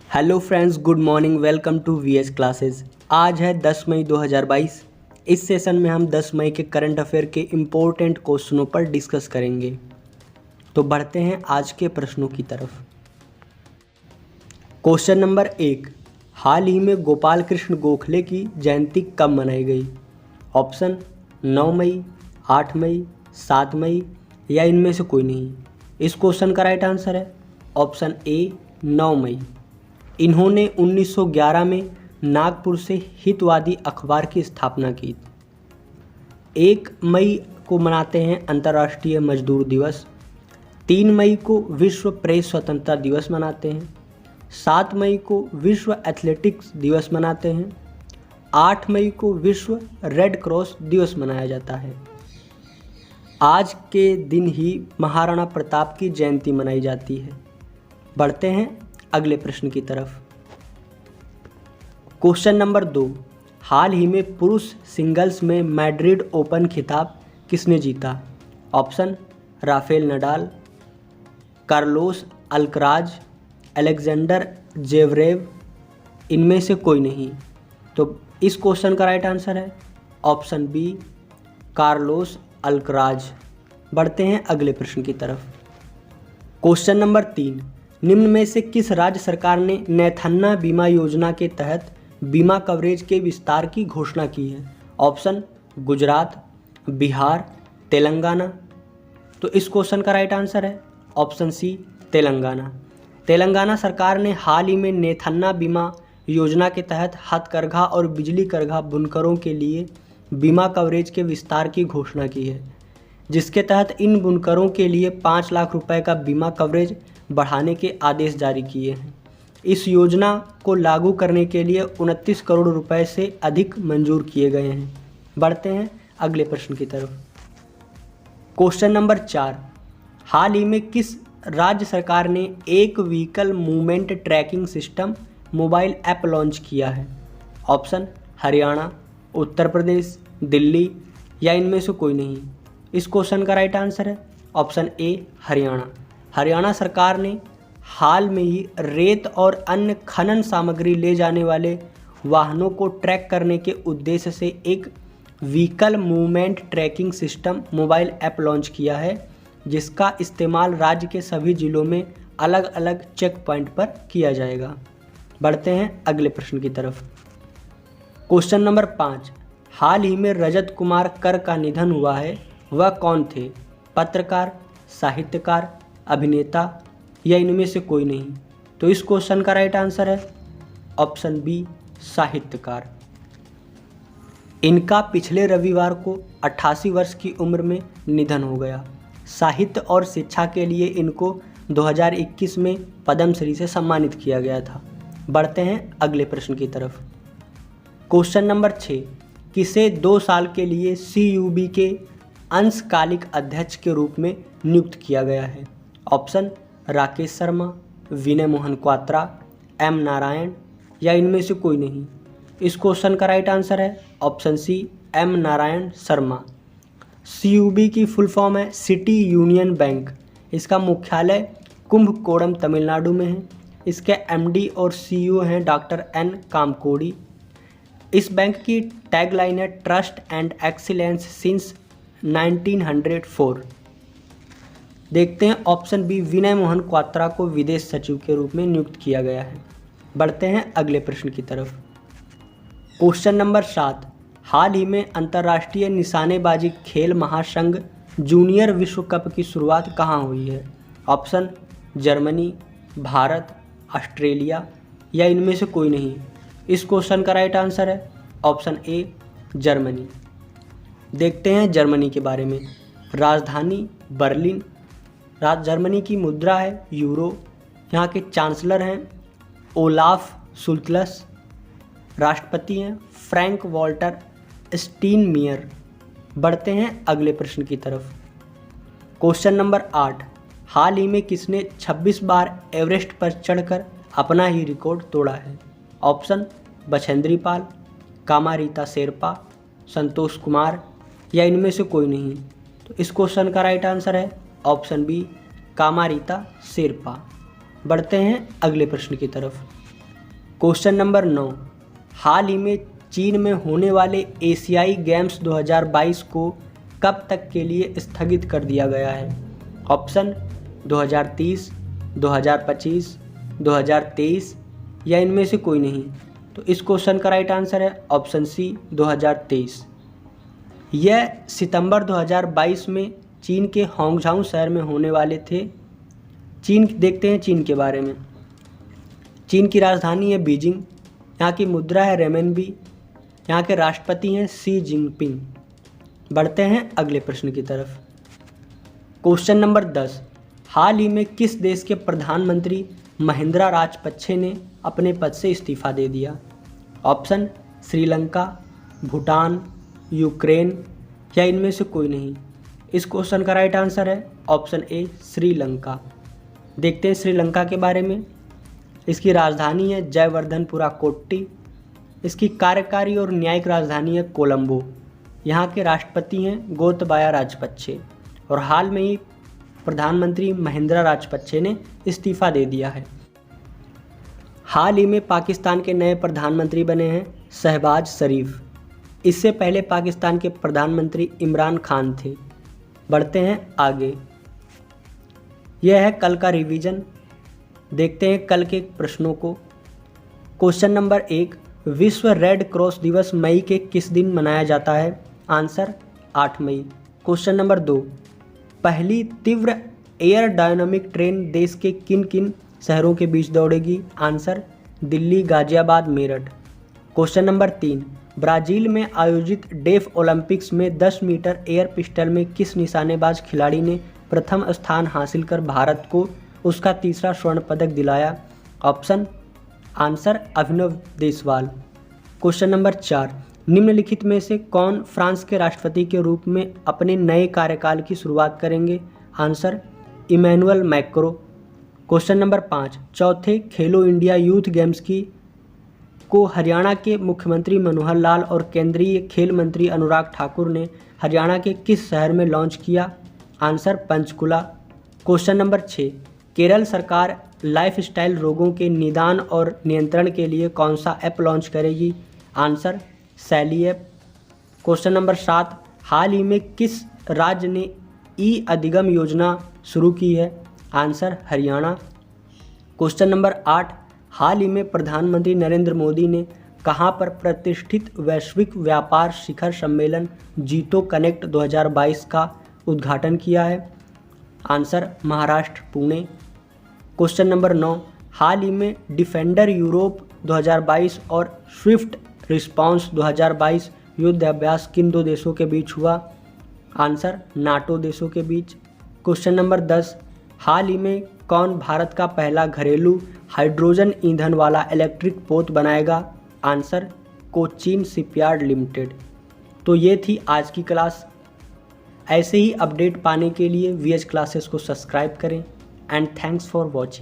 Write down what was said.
Hello friends, good morning. Welcome to VS classes. आज है 10 मई 2022। इस सेशन में हम 10 मई के करंट अफेयर के इम्पोर्टेंट क्वेश्चनों पर डिस्कस करेंगे। तो बढ़ते हैं आज के प्रश्नों की तरफ। क्वेश्चन नंबर 1, हाल ही में गोपाल कृष्ण गोखले की जयंती कब मनाई गई? ऑप्शन 9 मई, 8 मई, 7 मई या इनमें से कोई नहीं। इस क्वेश्चन का राइट आंसर है ऑप्शन ए 9 मई। इन्होंने 1911 में नागपुर से हितवादी अखबार की स्थापना की। 1 मई को मनाते हैं अंतर्राष्ट्रीय मजदूर दिवस। 3 मई को विश्व प्रेस स्वतंत्रता दिवस मनाते हैं। 7 मई को विश्व एथलेटिक्स दिवस मनाते हैं। 8 मई को विश्व रेड क्रॉस दिवस मनाया जाता है। आज के दिन ही महाराणा प्रताप की जयंती मनाई जाती है। बढ़ते हैं अगले प्रश्न की तरफ। क्वेश्चन नंबर 2, हाल ही में पुरुष सिंगल्स में मैड्रिड ओपन खिताब किसने जीता? Option Rafael Nadal, Carlos Alcaraz, Alexander Zverev, इनमें से कोई नहीं। तो इस क्वेश्चन का राइट आंसर है ऑप्शन बी कार्लोस अल्कराज। बढ़ते हैं अगले प्रश्न की तरफ। क्वेश्चन नंबर 3, निम्न में से किस राज्य सरकार ने नैथन्ना बीमा योजना के तहत बीमा कवरेज के विस्तार की घोषणा की है? ऑप्शन गुजरात, बिहार, तेलंगाना। तो इस क्वेश्चन का राइट आंसर है ऑप्शन सी तेलंगाना। तेलंगाना सरकार ने हाल ही में नैथन्ना बीमा योजना के तहत हथकरघा और बिजली करघा बुनकरों के लिए बीमा कवरेज के विस्तार की घोषणा की है, जिसके तहत इन बुनकरों के लिए 5 लाख रुपए का बीमा कवरेज बढ़ाने के आदेश जारी किए हैं। इस योजना को लागू करने के लिए 29 करोड़ रुपए से अधिक मंजूर किए गए हैं। बढ़ते हैं अगले प्रश्न की तरफ। क्वेश्चन नंबर 4, हाल ही में किस राज्य सरकार ने एक vehicle movement tracking system mobile app launch किया है? ऑप्शन हरियाणा, उत्तर प्रदेश, दिल्ली या इनमें से कोई नहीं। इस क्वेश्चन का राइट आंसर है ऑप्शन ए हरियाणा। हरियाणा सरकार ने हाल में ही रेत और अन्य खनन सामग्री ले जाने वाले वाहनों को ट्रैक करने के उद्देश्य से एक vehicle movement tracking system mobile app launch किया है, जिसका इस्तेमाल राज्य के सभी जिलों में अलग अलग चेक पॉइंट पर किया जाएगा। बढ़ते हैं अगले प्रश्न की तरफ। क्वेश्चन नंबर 5, हाल ही में रजत कुमार कर का निधन हुआ है, वह कौन थे? पत्रकार, साहित्यकार, अभिनेता या इनमें से कोई नहीं। तो इस क्वेश्चन का राइट आंसर है ऑप्शन बी साहित्यकार। इनका पिछले रविवार को 88 वर्ष की उम्र में निधन हो गया। साहित्य और शिक्षा के लिए इनको 2021 में पद्मश्री से सम्मानित किया गया था। बढ़ते हैं अगले प्रश्न की तरफ। क्वेश्चन नंबर 6, किसे 2 साल के लिए CUB के अंशकालिक अध्यक्ष के रूप में नियुक्त किया गया है? ऑप्शन राकेश शर्मा, विनय मोहन क्वात्रा, M नारायण या इनमें से कोई नहीं। इस क्वेश्चन का राइट आंसर है option C M Narayan Sharma. CUB की फुल फॉर्म है सिटी यूनियन बैंक। इसका मुख्यालय कुंभकोणम तमिलनाडु में है। इसके MD और CEO हैं डॉक्टर N कामकोड़ी। इस बैंक की टैगलाइन है ट्रस्ट एंड एक्सीलेंस सिंस 1904। देखते हैं ऑप्शन बी विनय मोहन क्वात्रा को विदेश सचिव के रूप में नियुक्त किया गया है। बढ़ते हैं अगले प्रश्न की तरफ। क्वेश्चन नंबर 7, हाल ही में अंतर्राष्ट्रीय निशानेबाजी खेल महासंघ जूनियर विश्व कप की शुरुआत कहाँ हुई है? ऑप्शन जर्मनी, भारत, ऑस्ट्रेलिया या इनमें से कोई नहीं। इस क्वेश्चन का राइट आंसर है ऑप्शन ए जर्मनी। देखते हैं जर्मनी के बारे में। राजधानी बर्लिन, जर्मनी की मुद्रा है यूरो। यहाँ के चांसलर हैं ओलाफ शुल्त्स। राष्ट्रपति हैं फ्रैंक वॉल्टर स्टीनमियर। बढ़ते हैं अगले प्रश्न की तरफ। क्वेश्चन नंबर 8, हाल ही में किसने 26 बार एवरेस्ट पर चढ़कर अपना ही रिकॉर्ड तोड़ा है? ऑप्शन बछेंद्री पाल, कामारीता शेरपा, संतोष कुमार या इनमें से कोई नहीं। तो इस क्वेश्चन का राइट आंसर है ऑप्शन बी कामारीता शेरपा। बढ़ते हैं अगले प्रश्न की तरफ। क्वेश्चन नंबर 9, हाल ही में चीन में होने वाले एशियाई गेम्स 2022 को कब तक के लिए स्थगित कर दिया गया है? ऑप्शन 2030, 2025, 2023 या इनमें से कोई नहीं। तो इस क्वेश्चन का राइट आंसर है ऑप्शन सी 2023। यह सितंबर 2022 में चीन के होंगझाऊ शहर में होने वाले थे। देखते हैं चीन के बारे में। चीन की राजधानी है बीजिंग, यहाँ की मुद्रा है रेमनबी, यहाँ के राष्ट्रपति हैं शी जिनपिंग। बढ़ते हैं अगले प्रश्न की तरफ। क्वेश्चन नंबर 10, हाल ही में किस देश के प्रधानमंत्री महिंद्रा राजपक्षे ने अपने पद से इस्तीफा दे दिया? ऑप्शन श्रीलंका, भूटान, यूक्रेन या इनमें से कोई नहीं। इस क्वेश्चन का राइट आंसर है ऑप्शन ए श्रीलंका। देखते हैं श्रीलंका के बारे में। इसकी राजधानी है जयवर्धनपुरा कोट्टी। इसकी कार्यकारी और न्यायिक राजधानी है कोलंबो। यहाँ के राष्ट्रपति हैं गोतबाया राजपक्षे और हाल में ही प्रधानमंत्री महिंद्रा राजपक्षे ने इस्तीफा दे दिया है। हाल ही में पाकिस्तान के नए प्रधानमंत्री बने हैं शहबाज शरीफ। इससे पहले पाकिस्तान के प्रधानमंत्री इमरान खान थे। बढ़ते हैं आगे। यह है कल का रिवीजन। देखते हैं कल के प्रश्नों को। क्वेश्चन नंबर 1, विश्व रेड क्रॉस दिवस मई के किस दिन मनाया जाता है? आंसर 8 मई। क्वेश्चन नंबर 2, पहली तीव्र एयर डायनामिक ट्रेन देश के किन किन शहरों के बीच दौड़ेगी? Answer Delhi, Ghaziabad, Meerut. Question number 3, Brazil में आयोजित डेफ ओलंपिक्स में 10 मीटर एयर पिस्टल में किस निशानेबाज खिलाड़ी ने प्रथम स्थान हासिल कर भारत को उसका तीसरा स्वर्ण पदक दिलाया? ऑप्शन आंसर अभिनव देशवाल। क्वेश्चन नंबर 4, निम्नलिखित में से कौन फ्रांस के राष्ट्रपति के रूप में अपने नए कार्यकाल की शुरुआत करेंगे? Answer Emmanuel Macron. Question number 5, चौथे खेलो इंडिया यूथ गेम्स को हरियाणा के मुख्यमंत्री मनोहर लाल और केंद्रीय खेल मंत्री अनुराग ठाकुर ने हरियाणा के किस शहर में लॉन्च किया? Answer Panchkula. Question number 6, Kerala सरकार लाइफस्टाइल रोगों के निदान और नियंत्रण के लिए कौन सा ऐप लॉन्च करेगी? आंसर सैली ऐप। क्वेश्चन नंबर 7, हाल ही में किस राज्य ने ई अधिगम योजना शुरू की है? आंसर हरियाणा। क्वेश्चन नंबर 8, हाल ही में प्रधानमंत्री नरेंद्र मोदी ने कहां पर प्रतिष्ठित वैश्विक व्यापार शिखर सम्मेलन जीतो कनेक्ट 2022 का उद्घाटन किया है? Answer Maharashtra, Pune. Question number 9, हाल ही में डिफेंडर यूरोप 2022 और स्विफ्ट रिस्पॉन्स 2022 युद्ध अभ्यास किन 2 देशों के बीच हुआ? आंसर नाटो देशों के बीच। क्वेश्चन नंबर 10, हाल ही में कौन भारत का पहला घरेलू हाइड्रोजन ईंधन वाला इलेक्ट्रिक पोत बनाएगा? Answer Cochin shipyard limited. तो ये थी आज की क्लास। ऐसे ही अपडेट पाने के लिए VH क्लासेस को सब्सक्राइब करें एंड थैंक्स फॉर वॉचिंग।